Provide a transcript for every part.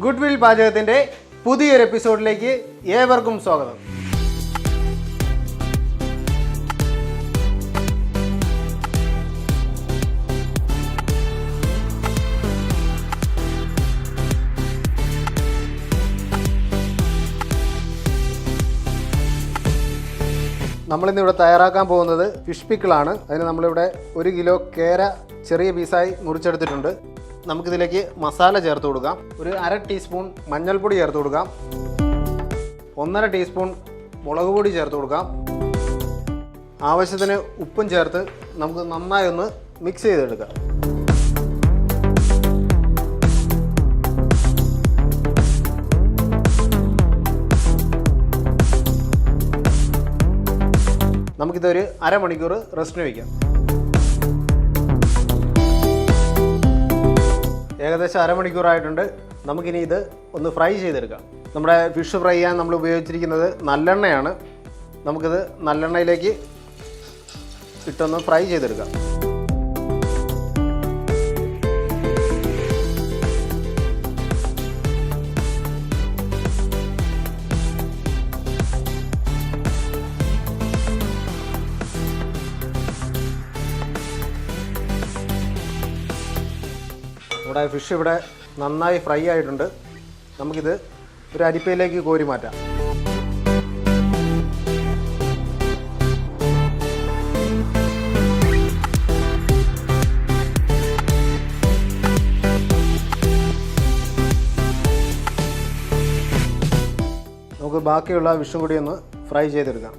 Goodwill പാചകത്തിന്റെ പുതിയൊരു എപ്പിസോഡിലേക്ക് ഏവർക്കും സ്വാഗതം. നമ്മളിന്നിവിടെ തയ്യാറാക്കാൻ പോകുന്നത് ഫിഷ് പിക്കിളാണ്. അതിന് നമ്മളിവിടെ 1 കിലോ കേര ചെറിയ പീസായി മുറിച്ചെടുത്തിട്ടുണ്ട്. നമുക്കിതിലേക്ക് മസാല ചേർത്ത് കൊടുക്കാം. ഒരു 1/2 ടീസ്പൂൺ മഞ്ഞൾപ്പൊടി ചേർത്ത് കൊടുക്കാം. 1/2 ടീസ്പൂൺ മുളക് പൊടി ചേർത്ത് കൊടുക്കാം. ആവശ്യത്തിന് ഉപ്പും ചേർത്ത് നമുക്ക് നന്നായി ഒന്ന് മിക്സ് ചെയ്തെടുക്കാം. നമുക്കിതൊരു അരമണിക്കൂർ റെസ്റ്റിന് വയ്ക്കാം. ഏകദേശം അരമണിക്കൂറായിട്ടുണ്ട്. നമുക്കിനി ഇത് ഒന്ന് ഫ്രൈ ചെയ്തെടുക്കാം. നമ്മുടെ ഫിഷ് ഫ്രൈ ചെയ്യാൻ നമ്മൾ ഉപയോഗിച്ചിരിക്കുന്നത് നല്ലെണ്ണയാണ്. നമുക്കിത് നല്ലെണ്ണയിലേക്ക് ഇട്ടൊന്ന് ഫ്രൈ ചെയ്തെടുക്കാം. നമ്മുടെ ഫിഷ് ഇവിടെ നന്നായി ഫ്രൈ ആയിട്ടുണ്ട്. നമുക്കിത് ഒരു അരിപ്പയിലേക്ക് കോരി മാറ്റാം. നമുക്ക് ബാക്കിയുള്ള ഫിഷും കൂടി ഒന്ന് ഫ്രൈ ചെയ്തെടുക്കാം.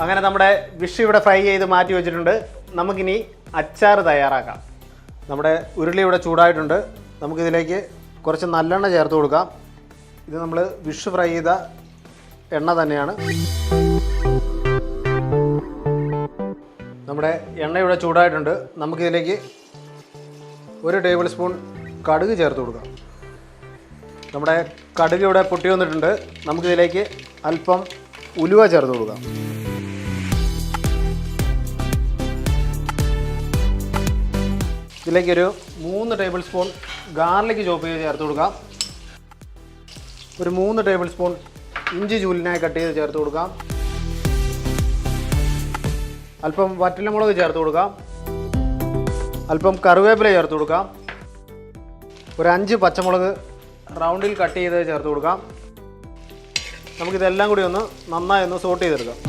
അങ്ങനെ നമ്മുടെ ഫിഷ് ഇവിടെ ഫ്രൈ ചെയ്ത് മാറ്റി വെച്ചിട്ടുണ്ട്. നമുക്കിനി അച്ചാർ തയ്യാറാക്കാം. നമ്മുടെ ഉരുളി ഇവിടെ ചൂടായിട്ടുണ്ട്. നമുക്കിതിലേക്ക് കുറച്ച് നല്ലെണ്ണ ചേർത്ത് കൊടുക്കാം. ഇത് നമ്മൾ ഫിഷ് ഫ്രൈ ചെയ്ത എണ്ണ തന്നെയാണ്. നമ്മുടെ എണ്ണ ഇവിടെ ചൂടായിട്ടുണ്ട്. നമുക്കിതിലേക്ക് 1 ടേബിൾ സ്പൂൺ കടുക് ചേർത്ത് കൊടുക്കാം. നമ്മുടെ കടുക് ഇവിടെ പൊട്ടി വന്നിട്ടുണ്ട്. നമുക്കിതിലേക്ക് അല്പം ഉലുവ ചേർത്ത് കൊടുക്കാം. ഇതിലേക്കൊരു 3 ടേബിൾ സ്പൂൺ ഗാർലിക് ചോപ്പ് ചെയ്ത് ചേർത്ത് കൊടുക്കാം. ഒരു 3 ടേബിൾ സ്പൂൺ ഇഞ്ചി ചൂലിനായി കട്ട് ചെയ്ത് ചേർത്ത് കൊടുക്കാം. അല്പം വറ്റൽമുളക് ചേർത്ത് കൊടുക്കാം. അല്പം കറിവേപ്പില ചേർത്ത് കൊടുക്കാം. ഒരു 5 പച്ചമുളക് റൗണ്ടിൽ കട്ട് ചെയ്ത് ചേർത്ത് കൊടുക്കാം. നമുക്കിതെല്ലാം കൂടി ഒന്ന് നന്നായി ഒന്ന് സോട്ട് ചെയ്തെടുക്കാം.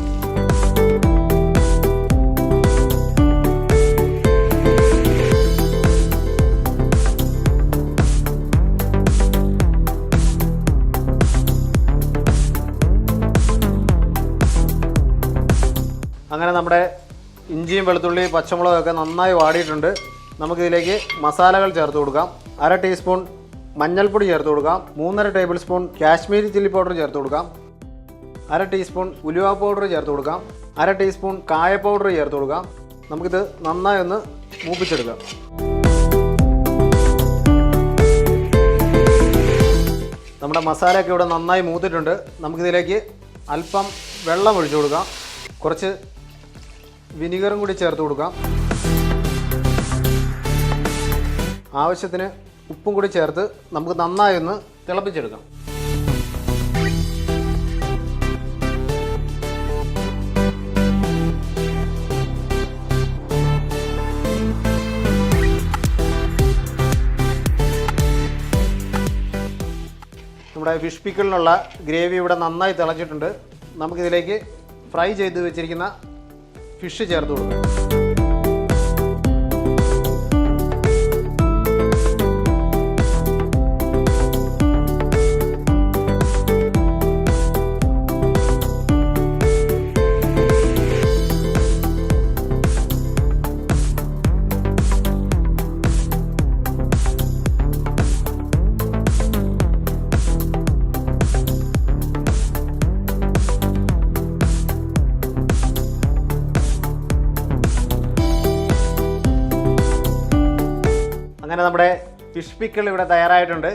അങ്ങനെ നമ്മുടെ ഇഞ്ചിയും വെളുത്തുള്ളി പച്ചമുളകൊക്കെ നന്നായി വാടിയിട്ടുണ്ട്. നമുക്കിതിലേക്ക് മസാലകൾ ചേർത്ത് കൊടുക്കാം. 1/2 ടീസ്പൂൺ മഞ്ഞൾപ്പൊടി ചേർത്ത് കൊടുക്കാം. 3.5 table spoon Kashmiri chilli powder ചേർത്ത് കൊടുക്കാം. 1/2 ടീസ്പൂൺ ഉലുവ പൗഡർ ചേർത്ത് കൊടുക്കാം. 1/2 ടീസ്പൂൺ കായ പൗഡർ ചേർത്ത് കൊടുക്കാം. നമുക്കിത് നന്നായി ഒന്ന് മൂപ്പിച്ചെടുക്കാം. നമ്മുടെ മസാലയൊക്കെ ഇവിടെ നന്നായി മൂത്തിട്ടുണ്ട്. നമുക്കിതിലേക്ക് അല്പം വെള്ളം ഒഴിച്ചു കൊടുക്കാം. കുറച്ച് വിനിഗറും കൂടി ചേർത്ത് കൊടുക്കാം. ആവശ്യത്തിന് ഉപ്പും കൂടി ചേർത്ത് നമുക്ക് നന്നായി ഒന്ന് തിളപ്പിച്ചെടുക്കാം. നമ്മുടെ ഫിഷ് പിക്കിളിനുള്ള ഗ്രേവി ഇവിടെ നന്നായി തിളച്ചിട്ടുണ്ട്. നമുക്കിതിലേക്ക് ഫ്രൈ ചെയ്ത് വെച്ചിരിക്കുന്ന ഫിഷ് ചേർത്ത് കൊടുക്കാം. അങ്ങനെ നമ്മുടെ ഫിഷ് പിക്കിൾ ഇവിടെ തയ്യാറായിട്ടുണ്ട്.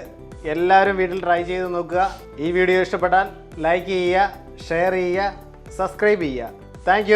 എല്ലാവരും വീട്ടിൽ ട്രൈ ചെയ്ത് നോക്കുക. ഈ വീഡിയോ ഇഷ്ടപ്പെട്ടാൽ ലൈക്ക് ചെയ്യുക, ഷെയർ ചെയ്യുക, സബ്സ്ക്രൈബ് ചെയ്യുക. താങ്ക്